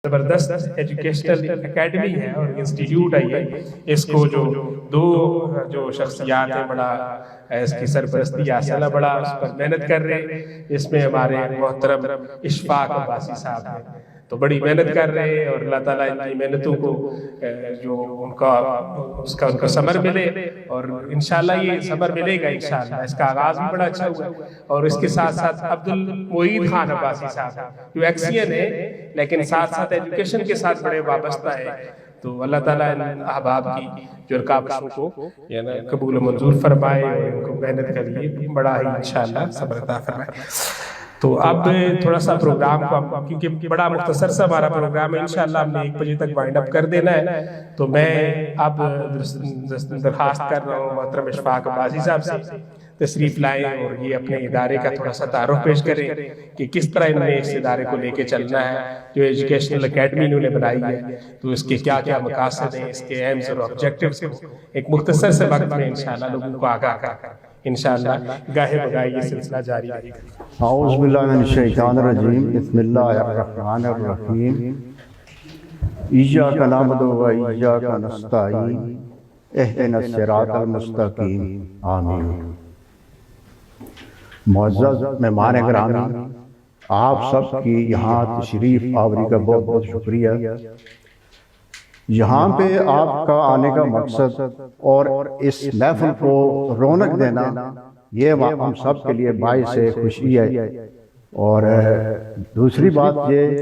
زبردست educational academy ہے اور انسٹیٹیوٹ ہے یہ. اس کو جو شخصیات ہیں بڑا اس کی سرپرستی حاصل ہے، بڑا اس پر محنت کر رہے ہیں. اس میں ہمارے محترم اشفاق عباسی صاحب ہیں تو بڑی محنت کر رہے ہیں، اور اللہ تعالیٰ ان کی محنتوں کو جو ان کا ثمر ملے، اور انشاءاللہ یہ ثمر ملے گا انشاءاللہ. اس کا آغاز بھی بڑا اچھا ہوا، اور اس کے ساتھ ساتھ عبد المعید خان عباسی صاحب جو ایکسین ہے لیکن ساتھ ساتھ ایجوکیشن کے ساتھ بڑے وابستہ ہے. تو اللہ تعالیٰ ان احباب کی جو رکاوٹوں کو قبول و منظور فرمائے اور ان کو محنت کے لیے بڑا ہی انشاءاللہ صبر عطا فرمائے. تو اب تھوڑا سا پروگرام کو، کیونکہ بڑا مختصر سا ہمارا پروگرام ہے، انشاءاللہ ہم نے 1 بجے تک وائنڈ اپ کر دینا ہے. تو میں اب درخواست کر رہا ہوں محترم اشفاق عباسی صاحب سے تشریف لائیں اور یہ اپنے ادارے کا تھوڑا سا تعارف پیش کریں کہ کس طرح انہوں نے اس ادارے کو لے کے چلنا ہے. جو ایجوکیشنل اکیڈمی انہوں نے بنائی ہے تو اس کے کیا کیا مقاصد ہیں، اس کے ایمز اور آبجیکٹیوز کو ایک مختصر سے وقت میں انشاءاللہ لوگوں کو آگاہ کر انشاءاللہ گاہے بگاہے یہ سلسلہ جاری رہے گا. اعوذ باللہ من الشیطان الرجیم. بسم اللہ الرحمن الرحیم. ایاک نعبد و ایاک نستعین اہدنا الصراط المستقیم. آمین. معزز مہمان گرامی، آپ سب کی یہاں تشریف آوری کا بہت بہت شکریہ. یہاں پہ آپ کا آنے کا مقصد اور اس محفل کو رونق دینا یہ ہم سب کے لیے باعث خوشی ہے. اور دوسری بات یہ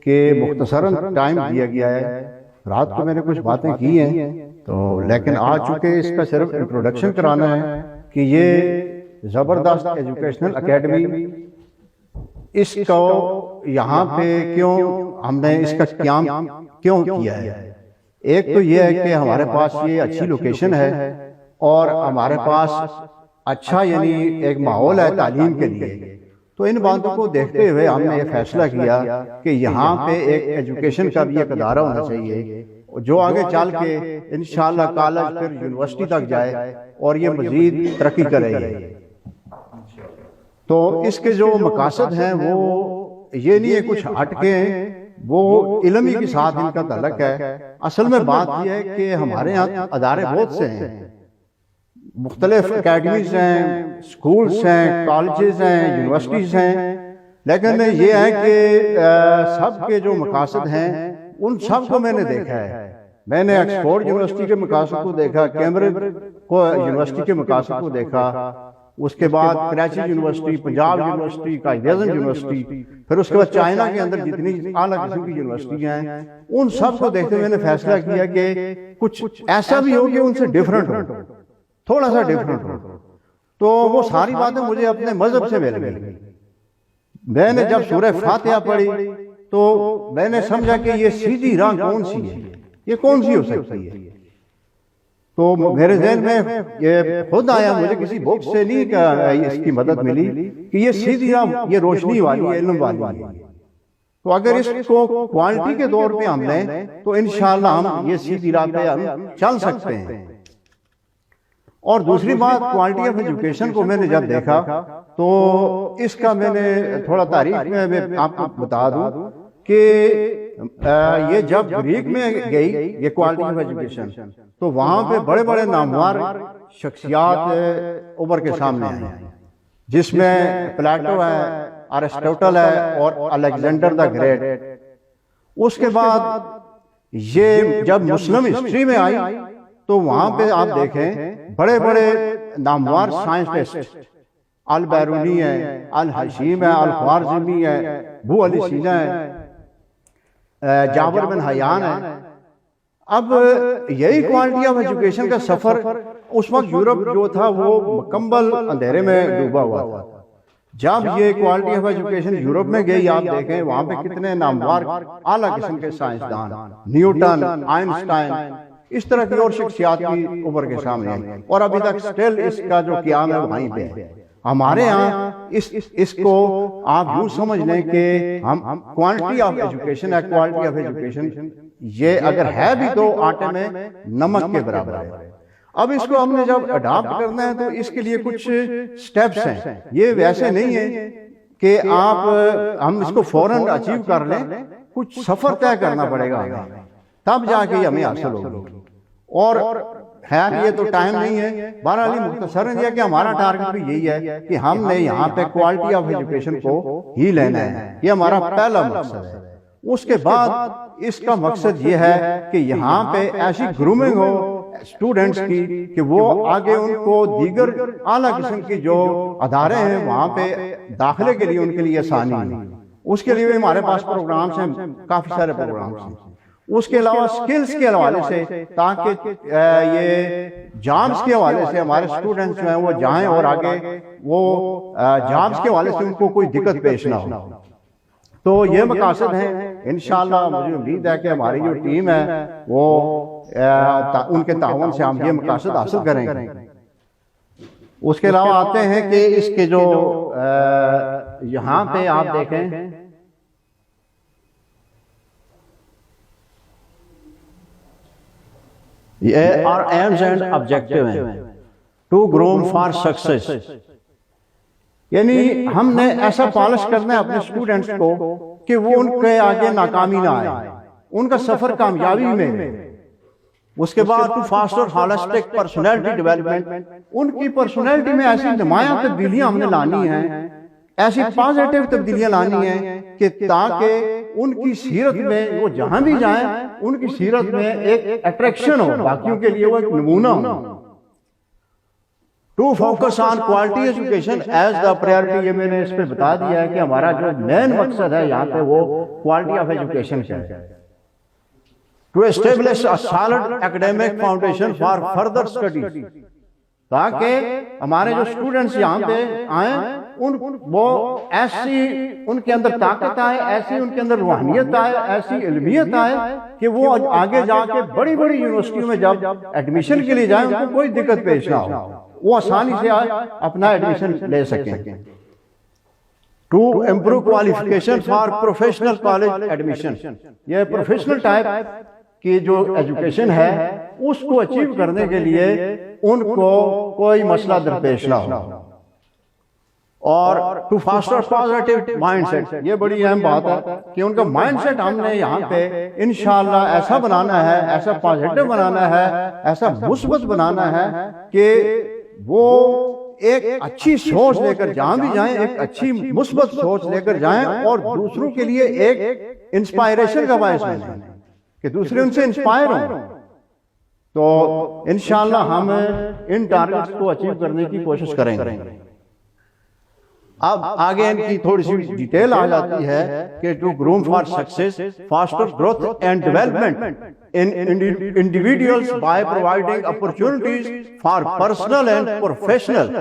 کہ مختصراً ٹائم دیا گیا ہے. رات کو میں نے کچھ باتیں کی ہیں تو لیکن آج چونکہ اس کا صرف انٹروڈکشن کرانا ہے کہ یہ زبردست ایجوکیشنل اکیڈمی، اس کو یہاں پہ کیوں ہم نے اس کا قیام کیوں کیا ہے. ایک تو یہ ہے کہ ہمارے پاس یہ اچھی لوکیشن ہے اور ہمارے پاس اچھا یعنی ایک ماحول ہے تعلیم کے لیے. تو ان باتوں کو دیکھتے ہوئے ہم نے یہ فیصلہ کیا کہ یہاں پہ ایک ایجوکیشن کا بھی ایک ادارہ ہونا چاہیے جو آگے چل کے انشاءاللہ کالج پھر یونیورسٹی تک جائے اور یہ مزید ترقی کرے. تو اس کے جو مقاصد ہیں وہ یہ نہیں ہے کچھ ہٹ کے ہیں، وہ علمی کے ساتھ ان کا تعلق ہے. اصل میں بات یہ ہے کہ ہمارے یہاں ادارے بہت سے ہیں، مختلف اکیڈمیز ہیں، سکولز ہیں، کالجز ہیں، یونیورسٹیز ہیں، لیکن یہ ہے کہ سب کے جو مقاصد ہیں ان سب کو میں نے دیکھا ہے. میں نے آکسفورڈ یونیورسٹی کے مقاصد کو دیکھا، کیمبرج یونیورسٹی کے مقاصد کو دیکھا، اس کے بعد Karachi university, Punjab university, Quaid-e-Azam university, پھر اس کے بعد چائنا کے اندر جتنی اعلیٰ قسم کی یونیورسٹیاں ہیں ان سب کو دیکھتے ہوئے میں نے فیصلہ کیا کہ کچھ ایسا بھی ہو کہ ان سے ڈیفرنٹ ہو، تھوڑا سا ڈیفرنٹ ہو. تو وہ ساری باتیں مجھے اپنے مذہب سے مل گئی. میں نے جب سورہ فاتحہ پڑھی تو میں نے سمجھا کہ یہ سیدھی راہ کون سی ہے، یہ کون سی ہو سکتی ہے. تو میرے ذہن میں یہ خود آیا، مجھے کسی بک سے نہیں کہ اس کی مدد ملی کہ یہ سیدھی راہ، یہ روشنی والی ہے، علم والی ہے. تو اگر اس کو کوالٹی کے طور پہ ہم لیں تو انشاءاللہ ہم یہ سیدھی راہ پہ ہم چل سکتے ہیں. اور دوسری بات کوالٹی آف ایجوکیشن کو میں نے جب دیکھا تو اس کا میں نے تھوڑا تاریخ میں آپ کو بتا دوں کہ یہ جب گریک میں گئی یہ کوالٹی آف ایجوکیشن تو وہاں پہ بڑے بڑے نامور شخصیات ابھر کے سامنے آئے، جس میں پلاٹو ہے، ارسطوٹل ہے اور الیگزینڈر دا گریٹ. اس کے بعد یہ جب مسلم ہسٹری میں آئی تو وہاں پہ آپ دیکھیں بڑے بڑے نامور سائنسٹسٹ، البیرونی ہے، الحشیم ہے، الخوارزمی ہے، ابو علی سینا ہے، جابر بن حیان ہے. اب یہی کوالٹی آف ایجوکیشن کا سفر اس وقت یورپ جو تھا وہ مکمل اندھیرے میں ڈوبا ہوا تھا. جب یہ کوالٹی آف ایجوکیشن یورپ میں گئی آپ دیکھیں وہاں پہ کتنے نامور اعلیٰ قسم کے سائنسدان، نیوٹن، آئنسٹائن، اس طرح کی اور شخصیات بھی ابھر کے سامنے آئی اور ابھی تک سٹل اس کا جو قیام ہے وہیں پہ ہے. ہمارے ہاں اس کو آپ یوں سمجھ لیں کہ ہم کوانٹٹی آف ایجوکیشن ہے، کوالٹی آف ایجوکیشن یہ اگر ہے بھی تو آٹے میں نمک کے برابر ہے. اب اس کو ہم نے جب اڈاپٹ کرنا ہے تو اس کے لیے کچھ سٹیپس ہیں. یہ ویسے نہیں ہے کہ ہم اس کو فوراً اچیو کر لیں. کچھ سفر طے کرنا پڑے گا ہمیں، تب جا کے ہمیں حاصل ہوگی۔ اور خیر یہ تو ٹائم نہیں ہے، بہرحال مختصراً یہ کہ ہمارا ٹارگٹ بھی یہی ہے کہ ہم نے یہاں پہ کوالٹی آف ایجوکیشن کو ہی لینا ہے، یہ ہمارا پہلا مقصد ہے۔ اس کے بعد اس کا مقصد یہ ہے کہ یہاں پہ ایسی گرومنگ ہو اسٹوڈنٹس کی کہ وہ آگے ان کو دیگر اعلیٰ قسم کی جو ادارے ہیں وہاں پہ داخلے کے لیے ان کے لیے آسانی ہو۔ اس کے لیے ہمارے پاس پروگرامز ہیں، کافی سارے پروگرامز ہیں۔ اس کے علاوہ سکلز کے حوالے سے، تاکہ یہ جابز کے حوالے سے ہمارے اسٹوڈنٹس جو ہیں وہ جائیں اور آگے وہ جابز کے حوالے سے ان کو کوئی دقت پیش نہ ہو۔ تو یہ مقاصد ہیں، انشاءاللہ مجھے امید ہے کہ ہماری جو ٹیم ہے وہ ان کے تعاون سے ہم یہ مقاصد حاصل کریں گے۔ اس کے علاوہ آتے ہیں کہ اس کے جو یہاں پہ آپ دیکھیں یہ our aims and objective ہیں to groom for success، یعنی ہم نے ایسا پالش کرنا ہے اپنے اسٹوڈنٹس کو کہ وہ ان کے آگے ناکامی نہ آئے، ان کا سفر کامیابی میں۔ اس کے بعد to foster holistic personality development، ان کی پرسنالٹی میں ایسی نمایاں تبدیلیاں ہم نے لانی ہیں، ایسی پازیٹیو تبدیلیاں لانی ہیں کہ تاکہ ان کی سیرت میں وہ جہاں بھی جائیں ان کی سیرت میں ایک اٹریکشن ہو، باقیوں کے لیے وہ ایک نمونہ ہو۔ To focus on quality education as the priority, یہ میں نے اس پہ بتا دیا ہے کہ ہمارا جو مین مقصد ہے یہاں پہ وہ کوالٹی آف ایجوکیشن کا ہے۔ To establish a solid academic foundation for further studies, تاکہ ہمارے جو اسٹوڈنٹس یہاں پہ آئیں وہ ایسی ان کے اندر طاقت آئے، ایسی ان کے اندر روحانیت آئے، ایسی علمیت آئے کہ وہ آگے جا کے بڑی بڑی یونیورسٹیوں میں جب ایڈمیشن کے لیے جائیں ان کو کوئی دقت پیش نہ ہو، وہ آسانی سے اپنا ایڈمیشن لے سکیں۔ To improve qualification for professional college admission, یہ پروفیشنل ٹائپ کی جو ایجوکیشن ہے اس کو اچیو کرنے کے لیے ان کو کوئی مسئلہ درپیش نہ ہو۔ اور to foster positive mindset, یہ بڑی اہم بات ہے کہ ان کا مائنڈ سیٹ ہم نے یہاں پہ انشاءاللہ ایسا بنانا ہے، ایسا پازیٹیو بنانا ہے، ایسا مثبت بنانا ہے کہ وہ ایک اچھی سوچ لے کر جہاں بھی جائیں ایک اچھی مثبت سوچ لے کر جائیں اور دوسروں کے لیے ایک انسپائریشن کا باعث بنیں کہ دوسرے ان سے انسپائر ہوں۔ تو انشاءاللہ ہم ان ٹارگٹس کو اچیو کرنے کی کوشش کریں گے۔ اب آگے ان کی تھوڑی سی ڈیٹیل آ جاتی ہے کہ to groom for success faster growth and development in individuals by providing opportunities for personal and professional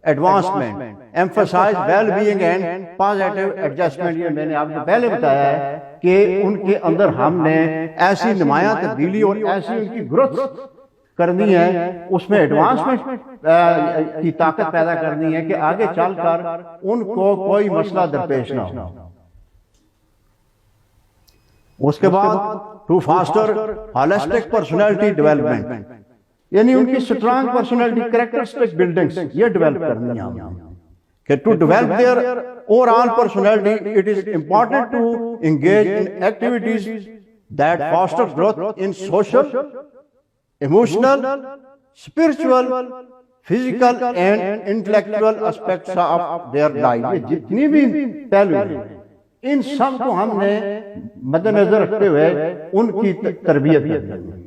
advancement, emphasize well being and positive adjustment. یہ میں نے آپ کو پہلے بتایا ہے کہ ان کے اندر ہم نے ایسی نمایاں تبدیلی اور ایسی ان کی گروتھ کرنی ہے، اس میں ایڈوانسمنٹ کی طاقت پیدا کرنی ہے کہ آگے چل کر ان کو کوئی مسئلہ درپیش نہ ہو۔ اس کے بعد to foster holistic personality development, یعنی ان کی سٹرانگ پرسنالٹی کریکٹرسٹک بلڈنگز یہ ڈیولپ کرنی ہے کہ to develop their overall personality it is important to engage in activities that foster growth in social, emotional, spiritual, physical and intellectual aspects of their life۔ یہ جتنی بھی پہلو ہیں ان سب کو ہم نے مد نظر رکھتے ہوئے ان کی تربیت کرنی ہے۔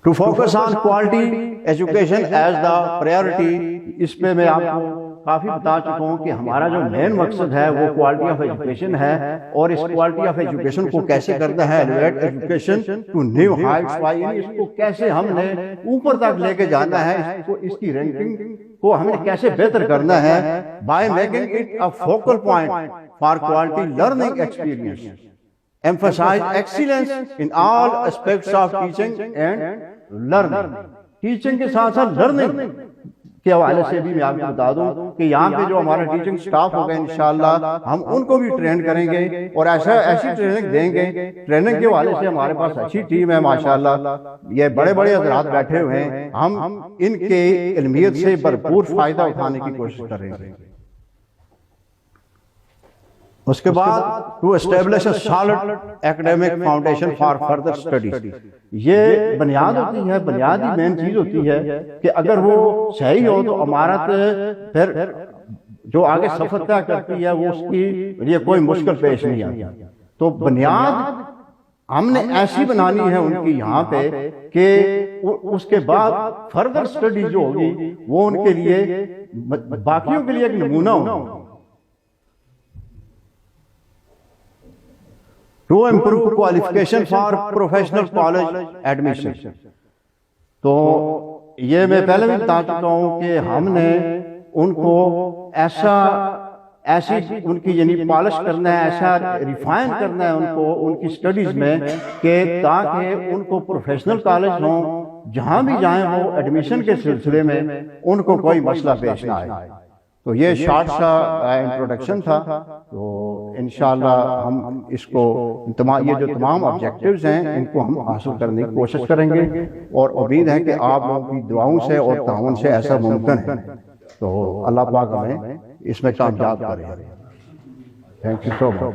To focus on quality education as the priority, اس پہ میں آپ کو کافی بتا چکا ہوں کہ ہمارا جو مین مقصد ہے وہ کوالٹی آف ایجوکیشن ہے، اور اس کوالٹی آف ایجوکیشن کو کیسے کرنا ہے، elevate education to new heights, اس کو کیسے ہم نے اوپر تک لے کے جانا ہے، اس کو اس کی رینکنگ کو ہمیں کیسے بہتر کرنا ہے، by making it a focal point for quality learning experience, emphasize excellence in all aspects of teaching and learning. Teaching کے ساتھ ساتھ لرننگ کے حوالے سے بھی میں آپ کو بتا دوں کہ یہاں پہ جو ہمارا ٹیچنگ سٹاف ہوگا انشاءاللہ ہم ان کو بھی ٹرین کریں گے اور ایسی ٹریننگ دیں گے۔ ٹریننگ کے حوالے سے ہمارے پاس اچھی ٹیم ہے ماشاءاللہ، یہ بڑے بڑے حضرات بیٹھے ہوئے ہیں، ہم ان کے علمیت سے بھرپور فائدہ اٹھانے کی کوشش کریں گے۔ اس کے بعد to establish a solid academic foundation for further studies. یہ بنیاد ہوتی ہے، بنیادی مین چیز ہوتی ہے کہ اگر وہ صحیح ہو تو عمارت پھر جو آگے سفر طے کرتی ہے وہ اس کی لیے کوئی مشکل پیش نہیں آتی. تو بنیاد ہم نے ایسی بنانی ہے ان کی یہاں پہ کہ اس کے بعد فردر اسٹڈی جو ہوگی وہ ان کے لیے باقیوں کے لیے ایک نمونہ ہوگا. To improve qualification for professional college admission. تو یہ میں پہلے بھی بتا چکا ہوں کہ ہم نے ان کو ایسی ان کی یعنی پالش کرنا ہے، ایسا ریفائن کرنا ہے ان کو ان کی سٹڈیز میں کہ تاکہ ان کو پروفیشنل کالج ہوں جہاں بھی جائیں وہ ایڈمیشن کے سلسلے میں ان کو کوئی مسئلہ پیش نہ آئے. تو یہ شارٹ سا انٹروڈکشن تھا. تو انشاءاللہ ہم اس کو یہ جو تمام آبجیکٹیوز ہیں ان کو ہم حاصل کرنے کی کوشش کریں گے، اور امید ہے کہ آپ لوگوں کی دعاؤں سے اور تعاون سے ایسا ممکن ہے. تو اللہ پاک ہمیں اس میں کامیاب کرے. Thank you so much.